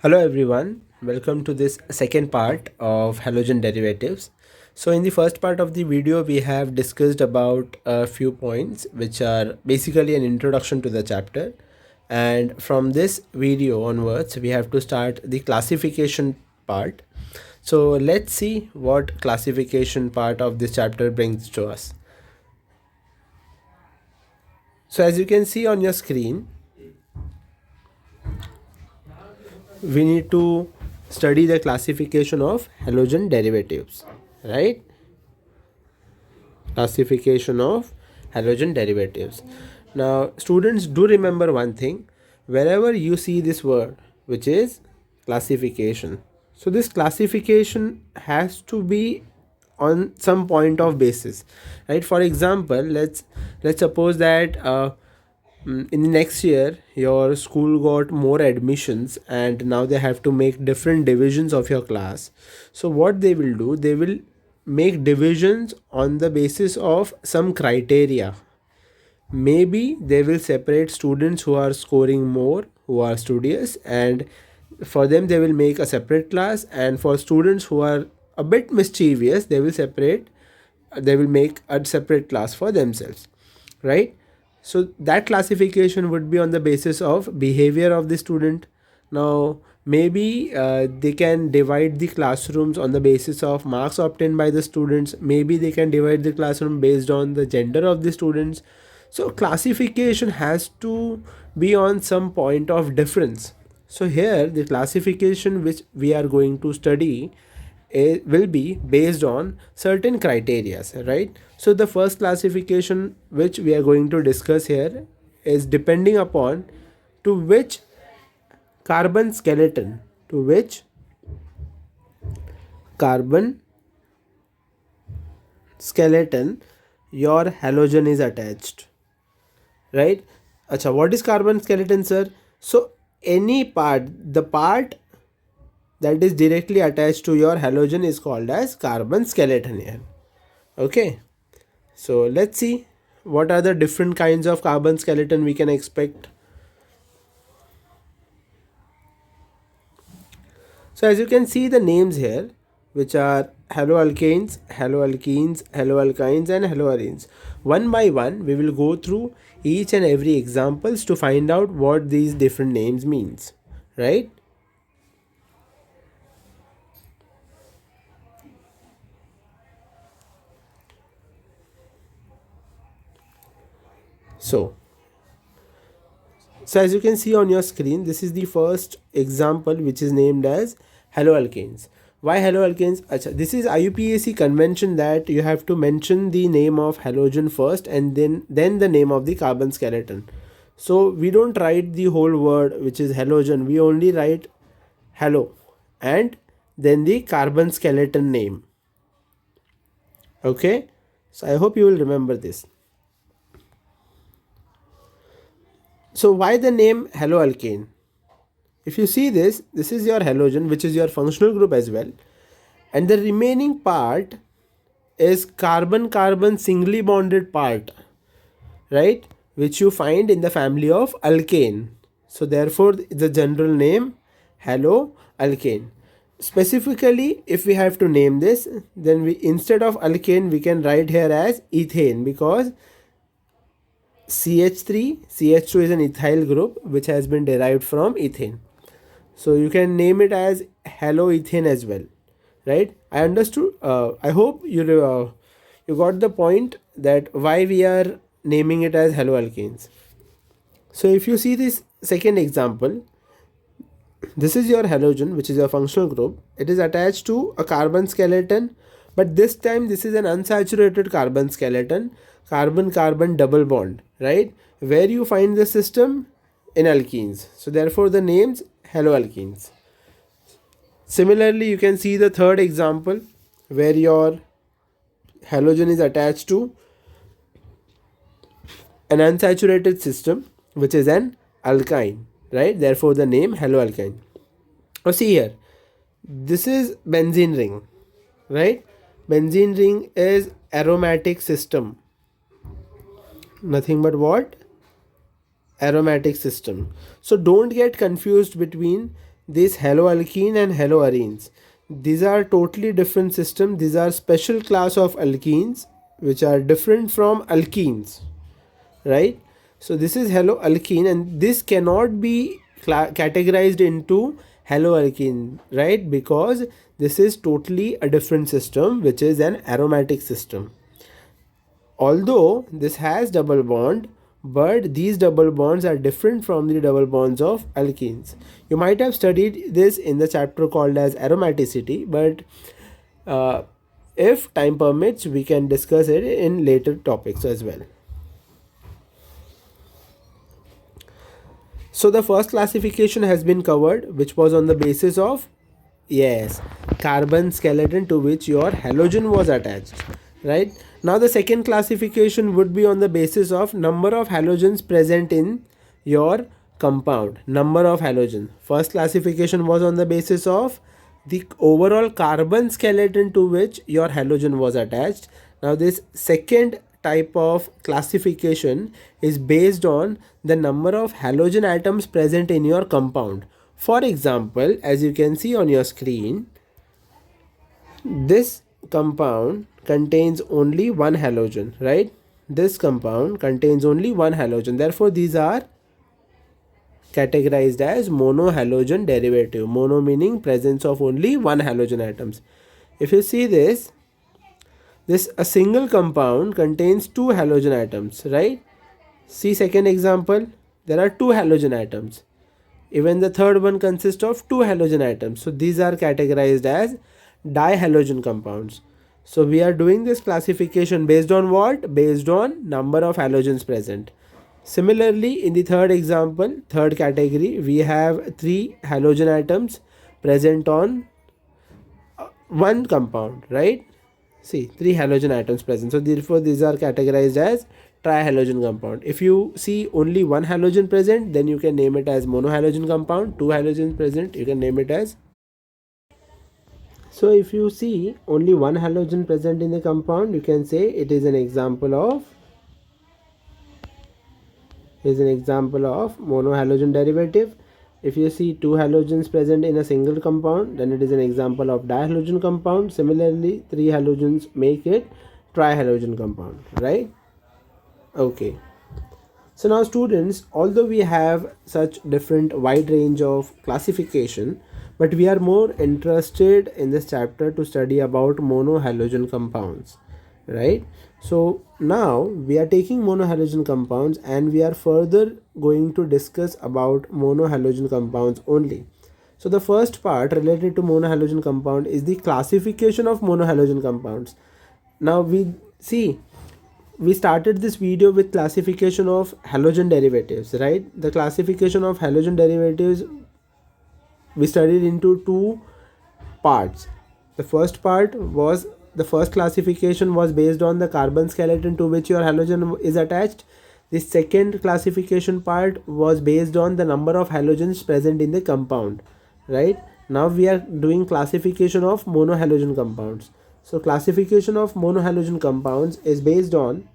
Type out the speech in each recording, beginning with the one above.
Hello everyone, welcome to this second part of halogen derivatives. So in the first part of the video we have discussed about a few points which are basically an introduction to the chapter, and from this video onwards we have to start the classification part. So let's see what classification part of this chapter brings to us. So as you can see on your screen, we need to study the classification of halogen derivatives, right? Classification of halogen derivatives. Now students, do remember one thing: wherever you see this word which is classification, so this classification has to be on some point of basis, right? For example, let's suppose that in the next year your school got more admissions and now they have to make different divisions of your class. So what they will do, they will make divisions on the basis of some criteria. Maybe they will separate students who are scoring more, who are studious, and for them they will make a separate class, and for students who are a bit mischievous they will make a separate class for themselves, right? So that classification would be on the basis of behavior of the student. Now maybe they can divide the classrooms on the basis of marks obtained by the students. Maybe they can divide the classroom based on the gender of the students. So classification has to be on some point of difference. So here the classification which we are going to study, it will be based on certain criteria, right? So the first classification which we are going to discuss here is depending upon to which carbon skeleton, to which carbon skeleton your halogen is attached, right? Acha, what is carbon skeleton, sir? So any part, the part that is directly attached to your halogen is called as carbon skeleton here. Okay, so let's see what are the different kinds of carbon skeleton we can expect. So as you can see the names here, which are haloalkanes, haloalkenes, haloalkynes and haloarenes. One by one we will go through each and every examples to find out what these different names means, right? So as you can see on your screen, this is the first example which is named as haloalkanes. Why haloalkanes? Achha, this is IUPAC convention that you have to mention the name of halogen first and then the name of the carbon skeleton. So we don't write the whole word which is halogen. We only write halo and then the carbon skeleton name. Okay. So I hope you will remember this. So why the name haloalkane? If you see this, this is your halogen, which is your functional group as well, and the remaining part is carbon-carbon singly bonded part, right, which you find in the family of alkane. So therefore the general name haloalkane. Specifically, if we have to name this, then we, instead of alkane, we can write here as ethane, because CH3 CH2 is an ethyl group which has been derived from ethane. So you can name it as haloethane as well, right? I understood. I hope you got the point that why we are naming it as haloalkanes. So if you see this second example, this is your halogen, which is your functional group. It is attached to a carbon skeleton, but this time this is an unsaturated carbon skeleton, carbon-carbon double bond, right? Where you find the system in alkenes. So therefore the names haloalkenes. Similarly, you can see the third example where your halogen is attached to an unsaturated system which is an alkyne, right? Therefore the name haloalkyne. Now see here, this is benzene ring, right? Benzene ring is aromatic system. Nothing but what? Aromatic system. So don't get confused between this haloalkene and haloarenes. These are totally different systems. These are special class of alkenes which are different from alkenes, right? So this is haloalkene, and this cannot be categorized into haloalkene, right? Because this is totally a different system, which is an aromatic system. Although this has double bond, but these double bonds are different from the double bonds of alkenes. You might have studied this in the chapter called as aromaticity, but uh, if time permits, we can discuss it in later topics as well. So the first classification has been covered, which was on the basis of, yes, carbon skeleton to which your halogen was attached, right? Now the second classification would be on the basis of number of halogens present in your compound. Number of halogen. First classification was on the basis of the overall carbon skeleton to which your halogen was attached. Now this second type of classification is based on the number of halogen atoms present in your compound. For example, as you can see on your screen, this compound contains only one halogen, right? This compound contains only one halogen. Therefore, these are categorized as monohalogen derivative. Mono meaning presence of only one halogen atoms. If you see this a single compound contains two halogen atoms, right? See second example, there are two halogen atoms. Even the third one consists of two halogen atoms. So these are categorized as dihalogen compounds. So we are doing this classification based on what? Based on number of halogens present. Similarly, in the third example, third category, we have three halogen atoms present on one compound, right? See, three halogen atoms present. So therefore, these are categorized as trihalogen compound. If you see only one halogen present, then you can name it as monohalogen compound. Two halogens present, you can name it as. So if you see only one halogen present in the compound, you can say it is an example of monohalogen derivative. If you see two halogens present in a single compound, then it is an example of dihalogen compound. Similarly, three halogens make it trihalogen compound, right? Okay. So now students, although we have such different wide range of classification, but we are more interested in this chapter to study about monohalogen compounds, right? So now we are taking monohalogen compounds and we are further going to discuss about monohalogen compounds only. So the first part related to monohalogen compound is the classification of monohalogen compounds. Now we started this video with classification of halogen derivatives, right? The classification of halogen derivatives we studied into two parts. The first part was the first classification was based on the carbon skeleton to which your halogen is attached. The second classification part was based on the number of halogens present in the compound, right? Now we are doing classification of monohalogen compounds. So classification of monohalogen compounds is based on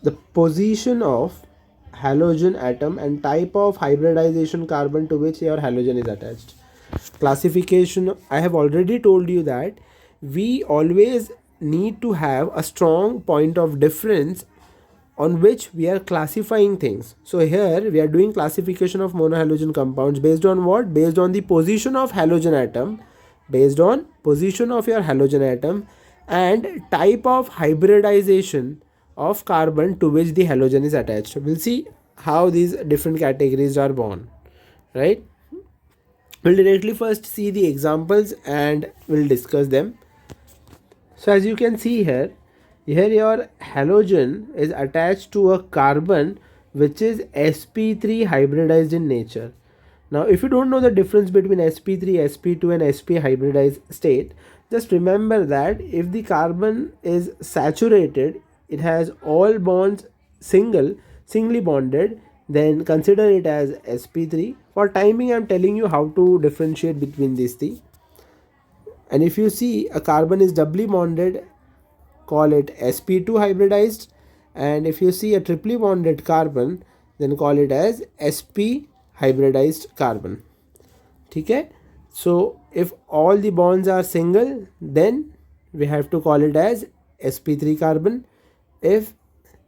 the position of halogen atom and type of hybridization carbon to which your halogen is attached. Classification, I have already told you that we always need to have a strong point of difference on which we are classifying things. So here we are doing classification of monohalogen compounds based on what? Based on the position of halogen atom, based on position of your halogen atom and type of hybridization of carbon to which the halogen is attached. We'll see how these different categories are born, right? We'll directly first see the examples and we'll discuss them. So as you can see here your halogen is attached to a carbon which is sp3 hybridized in nature. Now if you don't know the difference between sp3, sp2 and sp hybridized state, just remember that if the carbon is saturated, it has all bonds singly bonded, then consider it as sp3. For timing, I'm telling you how to differentiate between these three. And if you see a carbon is doubly bonded, call it sp2 hybridized, and if you see a triply bonded carbon, then call it as sp hybridized carbon. ठीक है. So if all the bonds are single, then we have to call it as sp3 carbon. If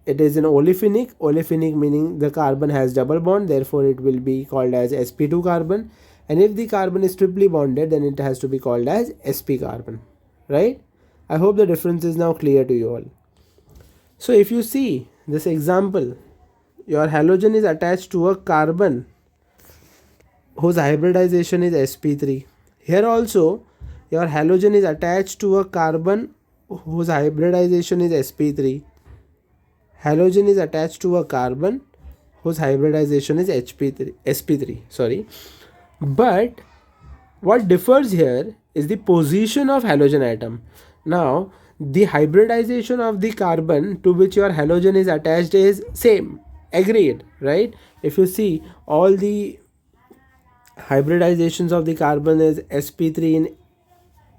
it is an olefinic meaning the carbon has double bond, therefore it will be called as sp2 carbon. And if the carbon is triply bonded, then it has to be called as sp carbon, right? I hope the difference is now clear to you all. So if you see this example, your halogen is attached to a carbon whose hybridization is sp3. Here also your halogen is attached to a carbon whose hybridization is sp3. Halogen is attached to a carbon whose hybridization is sp3, sorry. But what differs here is the position of halogen atom. Now the hybridization of the carbon to which your halogen is attached is same, agreed, right? If you see, all the hybridizations of the carbon is sp3 in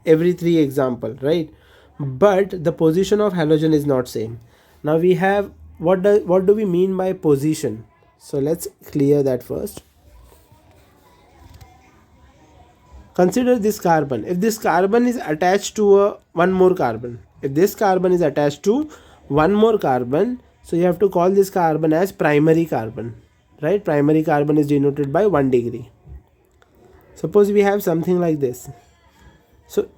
every 3 example, right? But the position of halogen is not same. Now we have, what do we mean by position? So let's clear that first. Consider this carbon. If this carbon is attached to one more carbon, if this carbon is attached to one more carbon, so you have to call this carbon as primary carbon, right? Primary carbon is denoted by 1 degree. Suppose we have something like this. So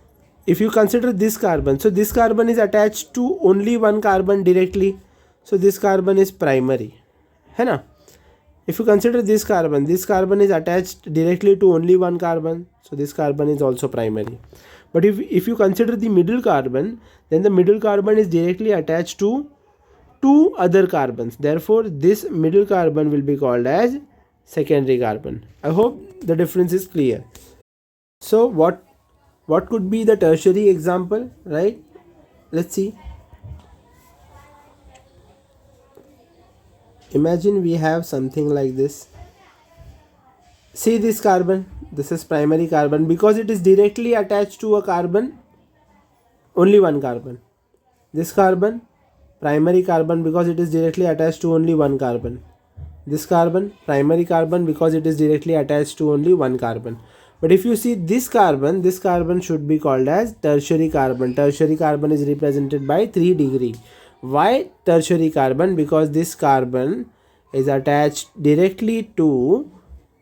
if you consider this carbon, so this carbon is attached to only one carbon directly, so this carbon is primary, है ना? If you consider this carbon is attached directly to only one carbon, so this carbon is also primary. But if you consider the middle carbon, then the middle carbon is directly attached to 2 other carbons, therefore this middle carbon will be called as secondary carbon. I hope the difference is clear. So what could be the tertiary example, right? Let's see. Imagine we have something like this. See this carbon, this is primary carbon because it is directly attached to a carbon, only one carbon. This carbon, primary carbon because it is directly attached to only one carbon. This carbon, primary carbon because it is directly attached to only one carbon. But if you see this carbon should be called as tertiary carbon. Tertiary carbon is represented by 3 degree. Why tertiary carbon? Because this carbon is attached directly to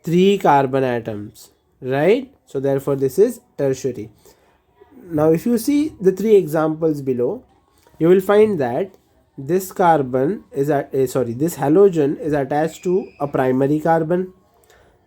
3 carbon atoms, right? So therefore this is tertiary. Now if you see the 3 examples below, you will find that this carbon is this halogen is attached to a primary carbon.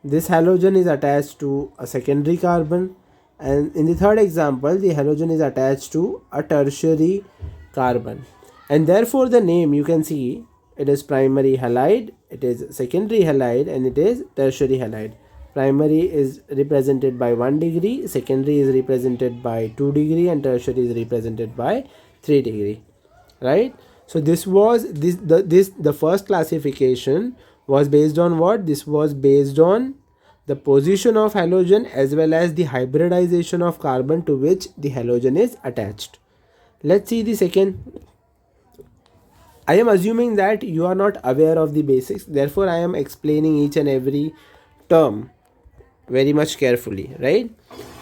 This halogen is attached to a secondary carbon, and in the third example the halogen is attached to a tertiary carbon. And therefore the name, you can see, it is primary halide, it is secondary halide, and it is tertiary halide. Primary is represented by 1 degree, secondary is represented by 2 degree, and tertiary is represented by 3 degree, right? So this was the first classification was based on what? This was based on the position of halogen as well as the hybridization of carbon to which the halogen is attached. Let's see the second. I am assuming that you are not aware of the basics, therefore I am explaining each and every term very much carefully, right?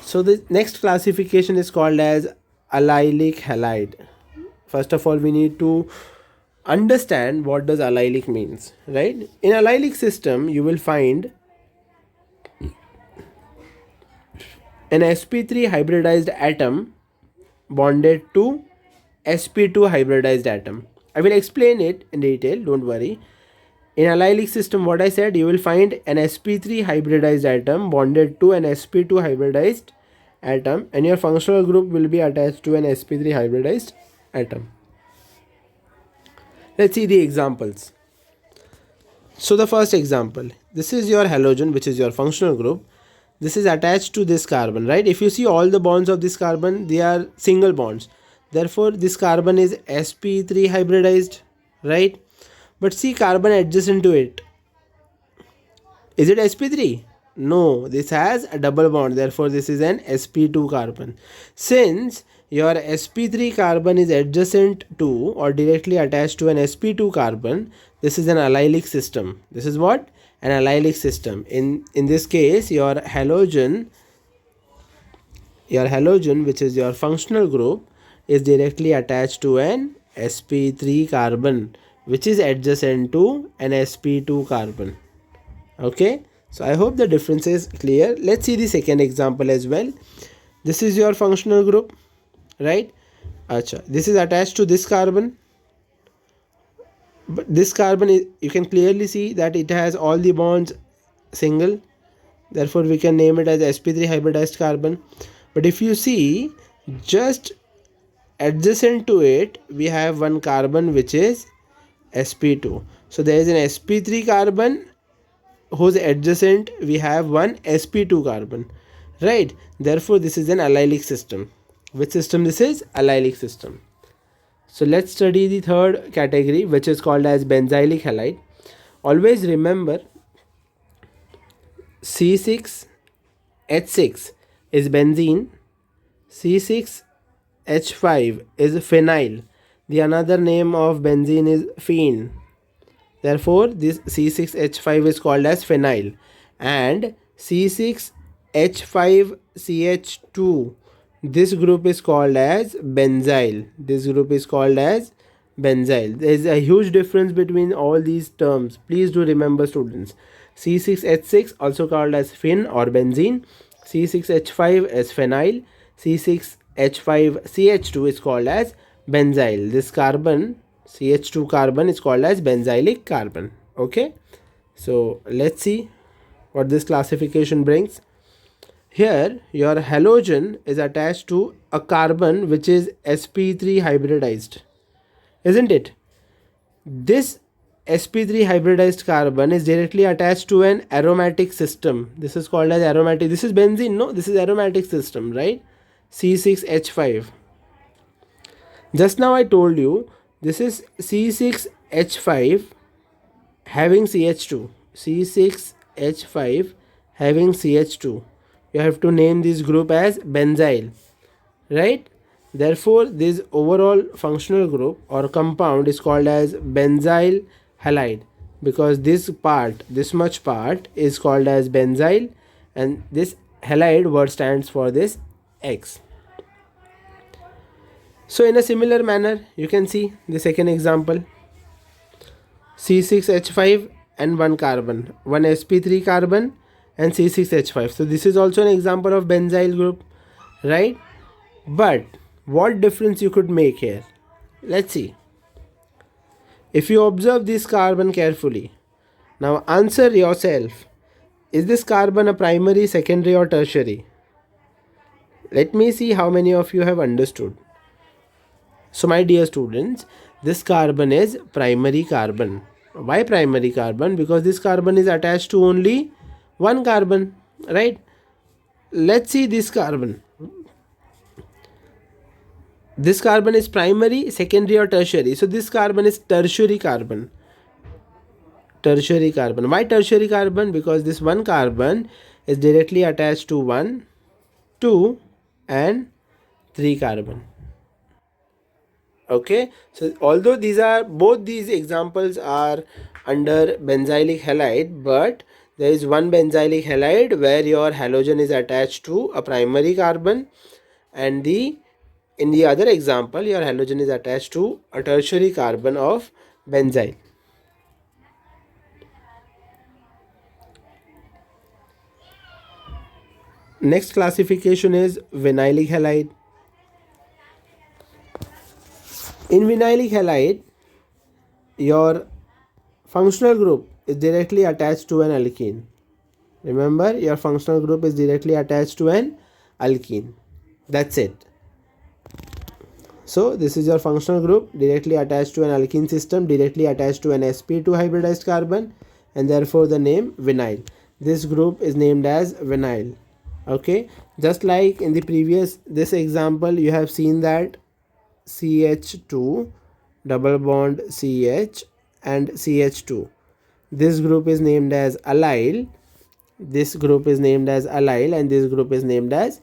So the next classification is called as allylic halide. First of all, we need to understand what does allylic means, right? In allylic system, you will find an sp3 hybridized atom bonded to sp2 hybridized atom. I will explain it in detail, don't worry. In allylic system, what I said, you will find an sp3 hybridized atom bonded to an sp2 hybridized atom, and your functional group will be attached to an sp3 hybridized atom. Let's see the examples. So the first example, this is your halogen, which is your functional group. This is attached to this carbon, right? If you see all the bonds of this carbon, they are single bonds. Therefore, this carbon is sp3 hybridized, right? But see carbon adjacent to it. Is it sp3? No, this has a double bond. Therefore, this is an sp2 carbon. Since your sp3 carbon is adjacent to or directly attached to an sp2 carbon, this is an allylic system. This is what? an allylic system. In this case, your halogen, which is your functional group, is directly attached to an sp3 carbon, which is adjacent to an sp2 carbon. Okay, so I hope the difference is clear. Let's see the second example as well. This is your functional group, right? Acha, this is attached to this carbon, but this carbon is, you can clearly see that it has all the bonds single, therefore we can name it as sp3 hybridized carbon. But if you see, just adjacent to it we have one carbon which is sp2. So there is an sp3 carbon whose adjacent we have one sp2 carbon, right? Therefore this is an allylic system. Which system this is? Allylic system. So let's study the third category, which is called as benzylic halide. Always remember, C6H6 is benzene, C6H5 is phenyl. The another name of benzene is phene. Therefore this C6H5 is called as phenyl, and C6H5CH2, this group is called as benzyl. There is a huge difference between all these terms. Please do remember, students. C6H6 also called as phen or benzene, C6H5 is phenyl, C6H5CH2 is called as benzyl. This carbon, CH2 carbon, is called as benzylic carbon. Okay, so let's see what this classification brings. Here your halogen is attached to a carbon which is sp3 hybridized, isn't it? This sp3 hybridized carbon is directly attached to an aromatic system. This is called as aromatic. This is benzene, no? This is aromatic system, right? C6H5. Just now I told you this is C6H5 having CH2. C6H5 having CH2. You have to name this group as benzyl, right? Therefore this overall functional group or compound is called as benzyl halide, because this much part is called as benzyl, and this halide word stands for this X. So in a similar manner, you can see the second example, C6H5 and one carbon, one sp3 carbon and C6H5. So this is also an example of benzyl group, right? But what difference you could make here? Let's see. If you observe this carbon carefully, now answer yourself, is this carbon a primary, secondary or tertiary? Let me see how many of you have understood. So my dear students, this carbon is primary carbon. Why primary carbon? Because this carbon is attached to only one carbon, right? Let's see this carbon. This carbon is primary, secondary or tertiary? So this carbon is tertiary carbon. Why tertiary carbon? Because this one carbon is directly attached to 1, 2 and 3 carbon. Okay, so although both these examples are under benzylic halide, but there is one benzylic halide where your halogen is attached to a primary carbon, and in the other example your halogen is attached to a tertiary carbon of benzyl. Next classification is vinylic halide. In vinylic halide, your functional group is directly attached to an alkene. Remember, your functional group is directly attached to an alkene. That's it. So this is your functional group directly attached to an alkene system, directly attached to an sp2 hybridized carbon, and therefore the name vinyl. This group is named as vinyl. Okay, just like in the previous this example, you have seen that CH2 double bond CH and CH2. This group is named as allyl. This group is named as allyl, and this group is named as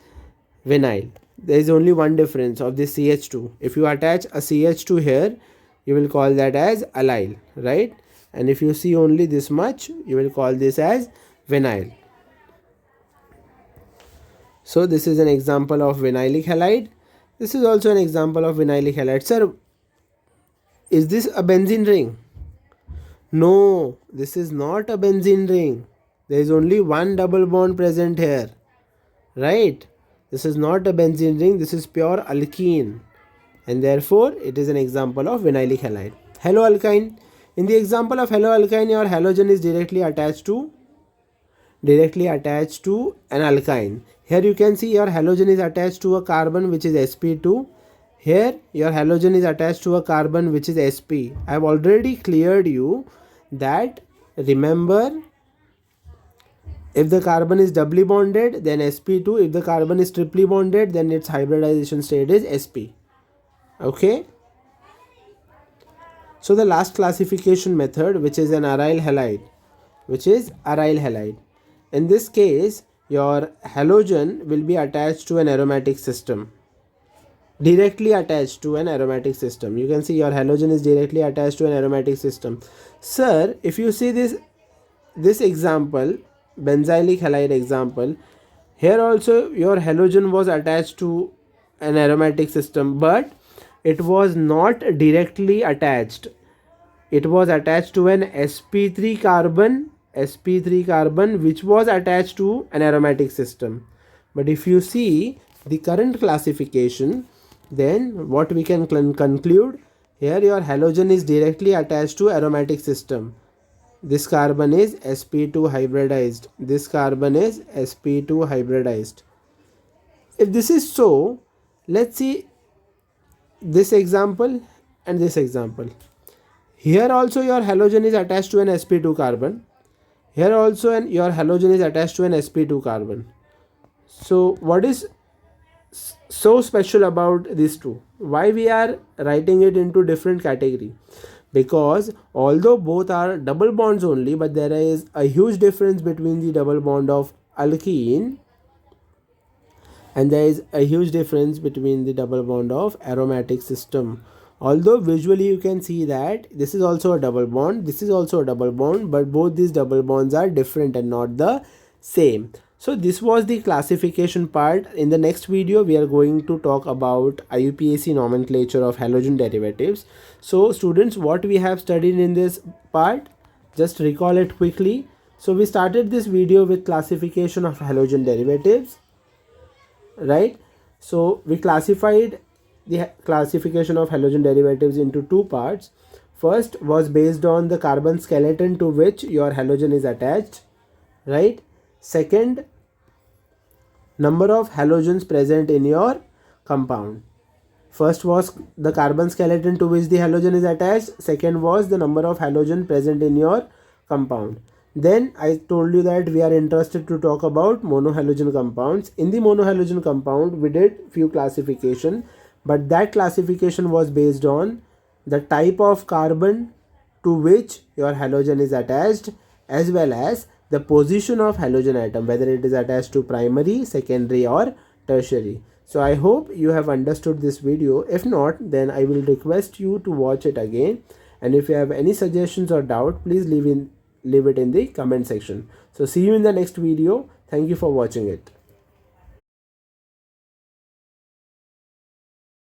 vinyl. There is only one difference of this CH2. If you attach a CH2 here, you will call that as allyl, right? and if you see only this much, you will call this as vinyl. So this is an example of vinylic halide. This is also an example of vinylic halide. Sir, is this a benzene ring? No, this is not a benzene ring. There is only one double bond present here, right? This is not a benzene ring, this is pure alkene, and therefore it is an example of vinylic halide. Haloalkyne. In the example of haloalkyne, your halogen is directly attached to an alkyne. Here you can see your halogen is attached to a carbon which is sp2. Here your halogen is attached to a carbon which is sp. I have already cleared you that, remember, if the carbon is doubly bonded, then sp2. If the carbon is triply bonded, then its hybridization state is sp. Okay. So the last classification method, which is an aryl halide, In this case, your halogen will be attached to an aromatic system. Directly attached to an aromatic system. You can see your halogen is directly attached to an aromatic system. Sir, if you see this example, benzylic halide example, here also your halogen was attached to an aromatic system, but it was not directly attached. It was attached to an sp3 carbon which was attached to an aromatic system. But if you see the current classification, then what we can conclude, here your halogen is directly attached to aromatic system. This carbon is sp2 hybridized. This carbon is sp2 hybridized. If this is so, let's see this example and this example. Here also your halogen is attached to an sp2 carbon. Here also your halogen is attached to an sp2 carbon. So what is so special about these two? Why we are writing it into different category? Because although both are double bonds only, but there is a huge difference between the double bond of alkene, and there is a huge difference between the double bond of aromatic system. Although visually you can see that this is also a double bond, this is also a double bond, but both these double bonds are different and not the same. So this was the classification part. In the next video, we are going to talk about IUPAC nomenclature of halogen derivatives. So students, what we have studied in this part, just recall it quickly. So we started this video with classification of halogen derivatives, right? So we classified the classification of halogen derivatives into two parts. First was based on the carbon skeleton to which your halogen is attached, right? Second, number of halogens present in your compound. First was the carbon skeleton to which the halogen is attached. Second was the number of halogen present in your compound. Then I told you that we are interested to talk about monohalogen compounds. In the monohalogen compound, we did few classification, but that classification was based on the type of carbon to which your halogen is attached, as well as the position of halogen atom, whether it is attached to primary, secondary or tertiary. So I hope you have understood this video. If not, then I will request you to watch it again, and if you have any suggestions or doubt, please leave it in the comment section. So see you in the next video. Thank you for watching it.